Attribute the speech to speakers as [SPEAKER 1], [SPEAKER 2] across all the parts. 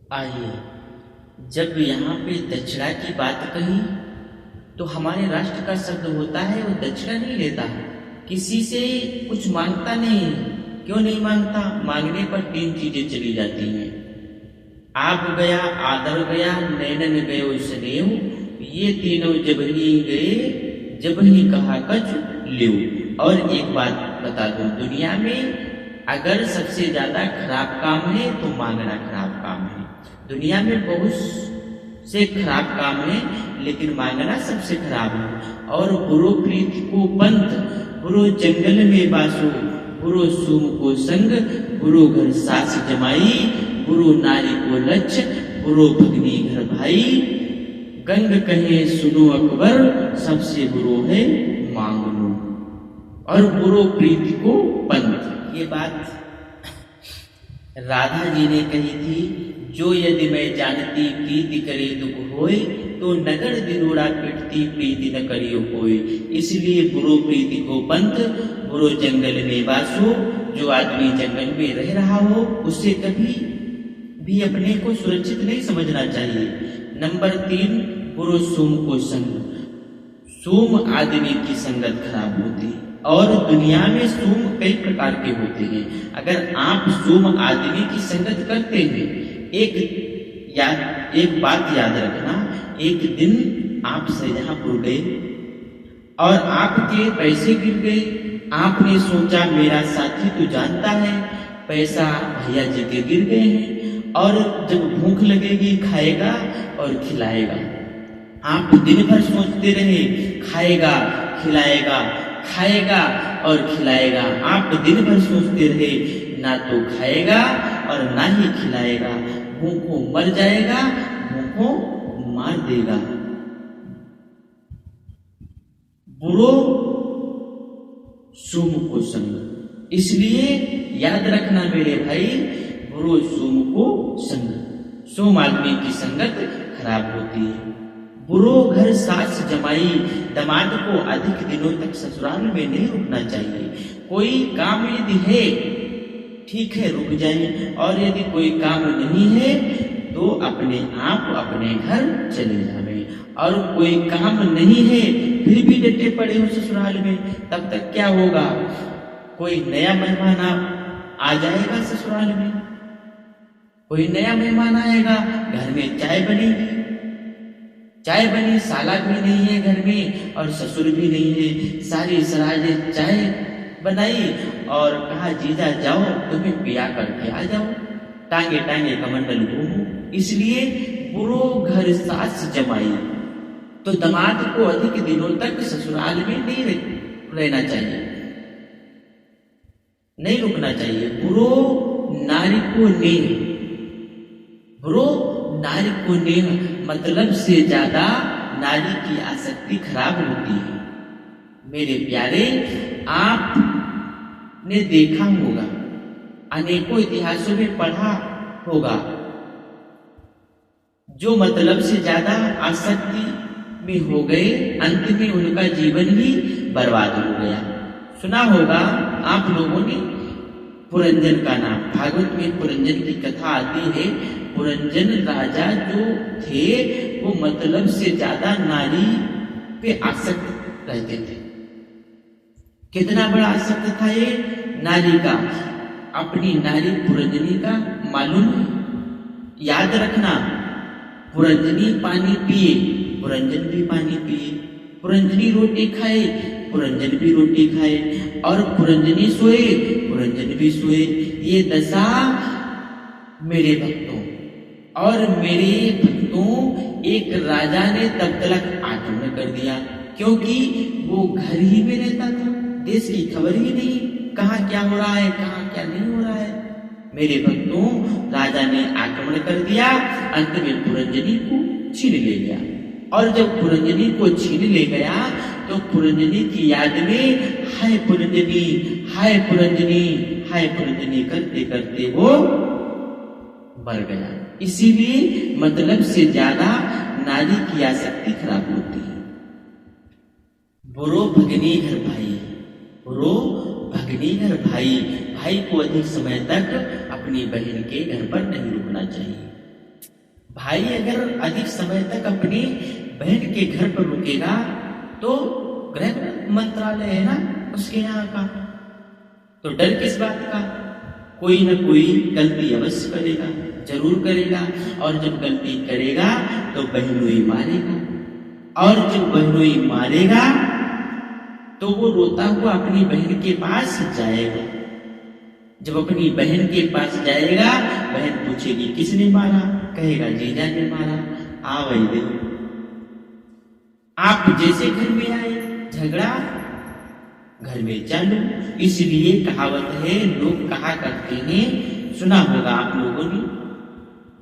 [SPEAKER 1] आइए, जब यहाँ पे दक्षिणा की बात कही तो हमारे राष्ट्र का शब्द होता है वो दक्षिणा नहीं लेता, किसी से कुछ मांगता नहीं है। क्यों नहीं मांगता? मांगने पर तीन चीजें चली जाती हैं। आप गया, आदर गया, नैनन गयो स्नेह, ये तीनों जब ही गए, जब ही कहा कछ ल्यो। और एक बात बता दूं, दुनिया में अगर सबसे ज्यादा खराब काम है तो मांगना खराब काम है। दुनिया में बहुत से खराब काम है लेकिन मांगना सबसे खराब है। और बुरो प्रीति को पंथ, बुरो जंगल में बासो, बुरो सूम को संग, बुरो घर सास जमाई, बुरो नारी को लक्ष्य, बुरो भगनी घर भाई। गंग कहे सुनो अकबर, सबसे बुरो है मांग लो। और बुरो प्रीति को पंथ, ये बात राधा जी ने कही थी। जो यदि मैं जानती प्रीति करे दुख होए, तो नगर दिरोड़ा पिटती प्रीति न करियो कोई। इसलिए बुरो प्रीति को पंथ, बुरो जंगल में बासो। जो आदमी जंगल में रह रहा हो उसे कभी भी अपने को सुरक्षित नहीं समझना चाहिए। नंबर 3, बुरो सोम को संग। सोम आदमी की संगत खराब होती है और दुनिया में सोम कई प्रकार के होते हैं। अगर आप सोम आदमी की संगत करते हैं, एक बात याद रखना, एक दिन आप शाहजहांपुर गए और आपके पैसे गिर गए। आपने सोचा मेरा साथी तो जानता है पैसा भैया जी के गिर गए हैं और जब भूख लगेगी खाएगा और खिलाएगा। आप दिन भर सोचते रहे खाएगा खिलाएगा, खाएगा और खिलाएगा। आप दिन भर सोचते रहे, ना तो खाएगा और ना ही खिलाएगा, भूखों मर जाएगा, भूखों मार देगा। बुरो सोम को संग। इसलिए याद रखना मेरे भाई, बुरो सोम को संग। सोम आदमी की संगत खराब होती है। बुरो घर सास जमाई। दामाद को अधिक दिनों तक ससुराल में नहीं रुकना चाहिए। कोई काम यदि है ठीक है रुक जाए, और यदि कोई काम नहीं है तो अपने आप अपने घर चले जावे। और कोई काम नहीं है फिर भी डटे पड़े हो ससुराल में, तब तक क्या होगा? कोई नया मेहमान आ जाएगा ससुराल में, कोई नया मेहमान आएगा, घर में चाय बनेगी, चाय बनी, साला भी नहीं है घर में और ससुर भी नहीं है। सारी सराज चाय बनाई और कहा जीजा जाओ तुम्हें पिया करके आ जाओ, टांगे टांगे कमंडल घूमो। इसलिए बुरो घर सास जमाई। तो दामाद को अधिक दिनों तक ससुराल में नहीं रहना चाहिए, नहीं रुकना चाहिए। बुरो नारी को नेह। बुरो नारी को नेह मतलब से ज्यादा नारी की आसक्ति खराब होती है। मेरे प्यारे, आपने देखा होगा, अनेकों इतिहासों में पढ़ा होगा, जो मतलब से ज्यादा आसक्ति में हो गए अंत में उनका जीवन ही बर्बाद हो गया। सुना होगा आप लोगों ने पुरंजन का नाम, भागवत में पुरंजन की कथा आती है। पुरंजन राजा जो थे वो मतलब से ज्यादा नारी पे आसक्त रहते थे। कितना बड़ा आसक्त था ये नारी का, अपनी नारी पुरंजनी का मालूम है। याद रखना, पुरंजनी पानी पिए, पुरंजन भी पानी पिए, पुरंजनी रोटी खाए, पुरंजन भी रोटी खाए, और पुरंजनी सोए, पुरंजन भी सोए। ये दशा मेरे भक्तों और मेरे भक्तों, एक राजा ने तब तक आक्रमण कर दिया, क्योंकि वो घर ही में रहता था, देश की खबर ही नहीं, कहाँ क्या हो रहा है कहाँ क्या नहीं हो रहा है। मेरे भक्तों, राजा ने आक्रमण कर दिया, अंत में पुरंजनी को छीन ले गया। और जब पुरंजनी को छीन ले गया तो पुरंजनी की याद में हाय पुरंजनी, हाय पुरंजनी, हाय पुरंजनी करते करते वो मर गया। इसीलिए मतलब से ज्यादा नारी की आसक्ति खराब होती है। बुरो भगनी घर भाई। बुरो भगनी घर भाई। भाई को अधिक समय तक अपनी बहन के घर पर नहीं रुकना चाहिए। भाई अगर अधिक समय तक अपनी बहन के घर पर रुकेगा तो गृह मंत्रालय है ना उसके यहाँ का, तो डर किस बात का? कोई न कोई गलती अवश्य करेगा, जरूर करेगा, और जब गलती करेगा तो बहनोई मारेगा, और जब बहनोई मारेगा तो वो रोता हुआ अपनी बहन के पास जाएगा। जब अपनी बहन के पास जाएगा, बहन पूछेगी किसने मारा? कहेगा जीजा ने मारा। आ वही देखो, आप जैसे घर में आए झगड़ा घर में चालू। इसलिए कहावत है, लोग कहा करते हैं, सुना होगा आप लोगों ने,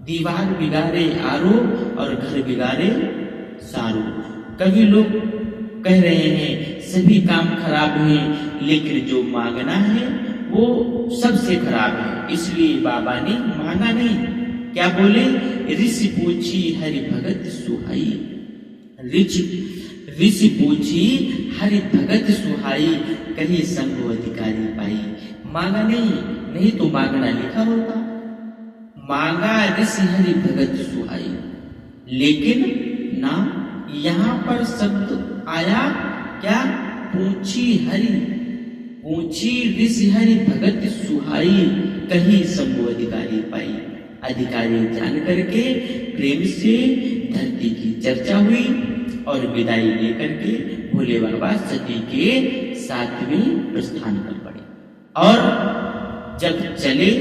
[SPEAKER 1] दीवार बिगाड़े आरो और घर बिगाड़े सारो। कभी लोग कह रहे हैं सभी काम खराब हैं, लेकिन जो मांगना है वो सबसे खराब है। इसलिए बाबा ने मांगा नहीं, क्या बोले? ऋषि पूछी हरि भगत सुहाई, ऋषि पूछी हरि भगत सुहाई, कहीं संभव अधिकारी पाई। मांगा नहीं तो मांगना लिखा होता। मांगा ऋषि हरि भगत सुहाई, लेकिन ना यहाँ पर शब्द आया क्या? पूछी हरि, पूछी ऋषि हरि भगत सुहाई, कहीं संभव अधिकारी पाई। अधिकारी जान करके प्रेम से धरती की चर्चा हुई और विदाई लेकर के भोले बाबा सती के साथ में प्रस्थान कर पड़े। और जब चले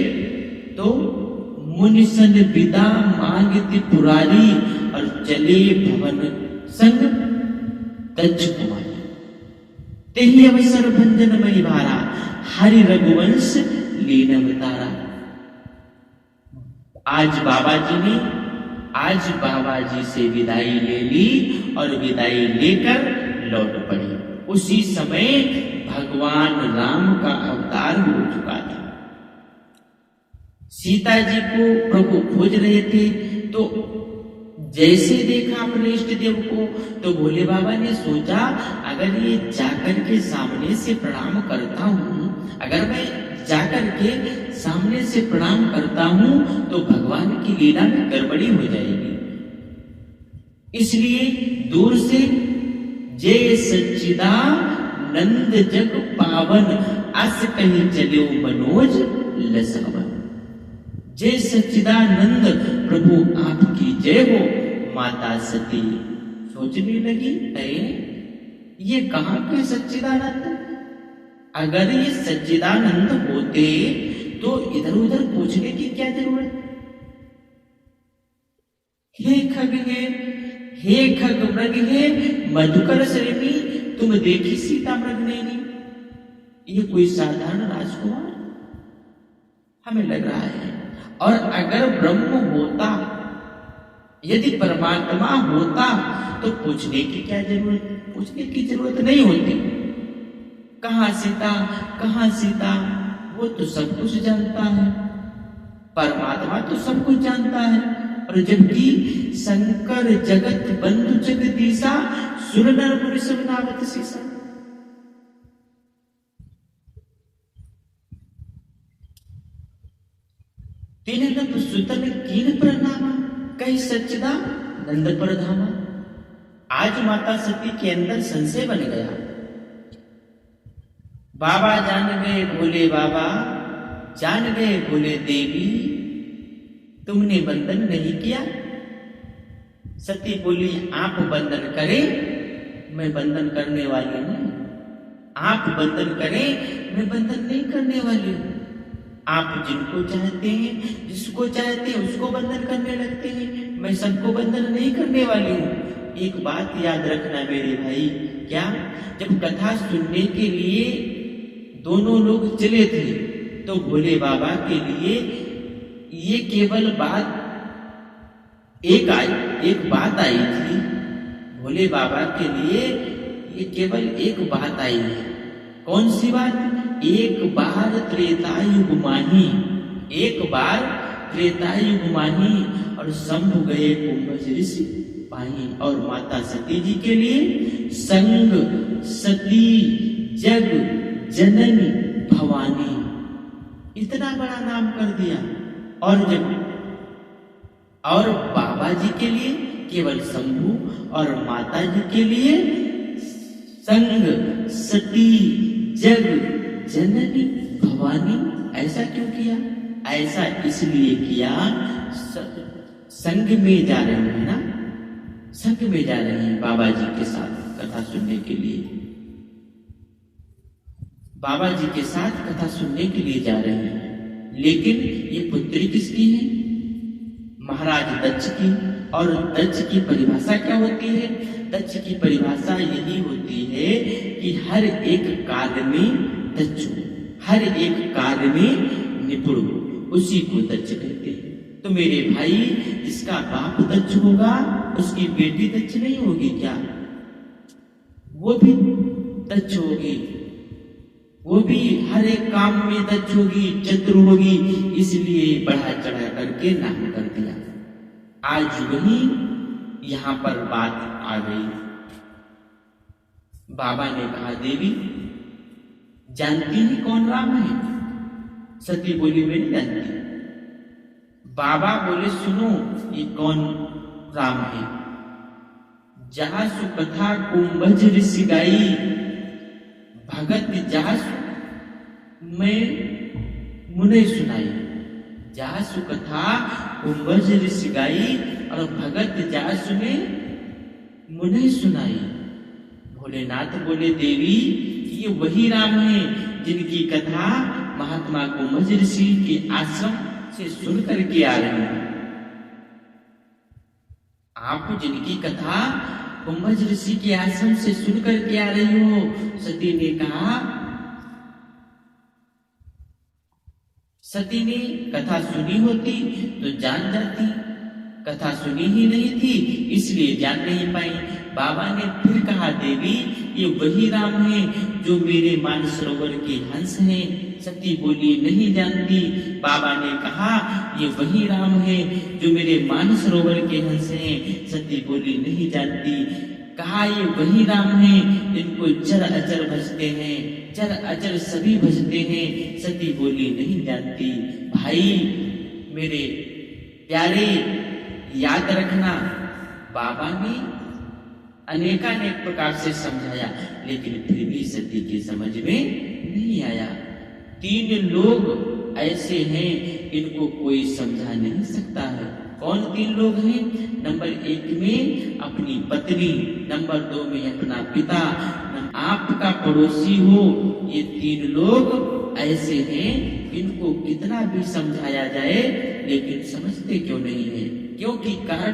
[SPEAKER 1] तो मुनिसन विदा मांगती पुरारी, और चले भवन संग तज कुमारी। तेहि अवसर भंजन मई भारा, हरि रघुवंश लीन अवतारा। आज बाबा जी से विदाई ले ली और विदाई लेकर लौट पड़ी। उसी समय भगवान राम का अवतार हो चुका था। सीता जी को प्रभु खोज रहे थे, तो जैसे देखा अपने इष्ट देव को, तो भोले बाबा ने सोचा अगर ये जाकर के सामने से प्रणाम करता हूं, अगर मैं जाकर के सामने से प्रणाम करता हूं तो भगवान की लीला में गड़बड़ी हो जाएगी। इसलिए दूर से जय सच्चिदानंद जग पावन, अस कहीं चलो मनोज लसावन। जय सच्चिदानंद प्रभु आपकी जय हो। माता सती सोचने लगी, ये कहां के सच्चिदानंद? अगर ये सच्चिदानंद होते तो इधर उधर पूछने की क्या जरूरत? हे खग मृग हे मधुकर श्रेणी, तुम देखी सीता मृग नैनी। ये कोई साधारण राजकुमार हमें लग रहा है। और अगर ब्रह्म होता, यदि परमात्मा होता, तो पूछने की क्या जरूरत? पूछने की जरूरत नहीं होती। कहां सीता, वो तो सब कुछ जानता है। परमात्मा तो सब कुछ जानता है। और जबकि शंकर जगत बंधु जगदीशा, सुर नर मुनि सब नावत सीसा। तीन नभ सुतन कीन प्रणामा, कहीं सच्चिदानंद प्रधामा। आज माता सती के अंदर संशय बन गया। बाबा जान गए भोले बाबा, जान गए भोले देवी, तुमने बंधन नहीं किया। सती बोली, आप बंधन करें, मैं बंधन करने वाली नहीं। आप बंधन करें, मैं बंधन नहीं करने वाली हूं। आप जिनको चाहते हैं, जिसको चाहते हैं उसको बंधन करने लगते हैं, मैं सबको बंधन नहीं करने वाली हूं। एक बात याद रखना मेरे भाई, क्या? जब कथा सुनने के लिए दोनों लोग चले थे, तो भोले बाबा के लिए ये केवल एक बात आई थी। भोले बाबा के लिए ये केवल एक बात आई है। कौन सी बात? एक बार त्रेतायुग माही, एक बार त्रेतायुग माही, और शंभु गए कुंभज ऋषि पाही। और माता सती जी के लिए संग सती जग जननी भवानी, इतना बड़ा नाम कर दिया। और बाबा बाबा जी के लिए केवल शंभू और माता जी के लिए संग सती जग जननी भवानी। ऐसा क्यों किया? ऐसा इसलिए किया, संग में जा रहे हैं ना, संग में जा रहे हैं बाबा जी के साथ कथा सुनने के लिए, बाबा जी के साथ कथा सुनने के लिए जा रहे हैं। लेकिन ये पुत्री किसकी है? महाराज दक्ष की। और दक्ष की परिभाषा क्या होती है? दक्ष की परिभाषा यही होती है कि हर एक कार्य में दक्ष हो, हर एक कार्य में निपुण हो, उसी को दक्ष कहते हैं। तो मेरे भाई, जिसका बाप दक्ष होगा उसकी बेटी दक्ष नहीं होगी क्या? वो भी दक्ष होगी, वो भी हर एक काम में दक्ष होगी, चतुर होगी। इसलिए बढ़ा चढ़ा करके नाम कर दिया। आज वही यहां पर बात आ गई। बाबा ने कहा, देवी जानती है कौन राम है? सती बोली, मैं नहीं जानती। बाबा बोले, सुनो ये कौन राम है? जहां सुकथा कुंभज ऋषि गाई, भगत जासु में मुने सुनाई। जासु कथा कुंभज ऋषि गाई और भगत जासु में मुने सुनाई। भोलेनाथ बोले, देवी ये वही राम है जिनकी कथा महात्मा कुंभज ऋषि के आश्रम से सुन करके आ रहे हैं। आप जिनकी कथा कुंभज ऋषि के आश्रम से सुन करके आ रही हो। सती ने कहा, सती ने कथा सुनी होती तो जान जाती, कथा सुनी ही नहीं थी इसलिए जान नहीं पाई। बाबा ने फिर कहा, देवी ये वही राम है जो मेरे मानसरोवर के हंस हैं। सती बोली, नहीं जानती। बाबा ने कहा, ये वही राम है जो मेरे मानसरोवर के हंस हैं। सती बोली, नहीं जानती। कहा, ये वही राम है इनको चर अचर भजते हैं, चर अचर सभी भजते हैं। सती बोली, नहीं जानती। भाई मेरे प्यारे, याद रखना, बाबा ने अनेकानेक प्रकार से समझाया लेकिन फिर भी सती की समझ में नहीं आया। 3 लोग ऐसे हैं इनको कोई समझा नहीं सकता है। कौन 3 लोग हैं? नंबर 1 में अपनी पत्नी, नंबर 2 में अपना पिता, आपका पड़ोसी हो। ये 3 लोग ऐसे हैं इनको कितना भी समझाया जाए लेकिन समझते क्यों नहीं है? क्योंकि कारण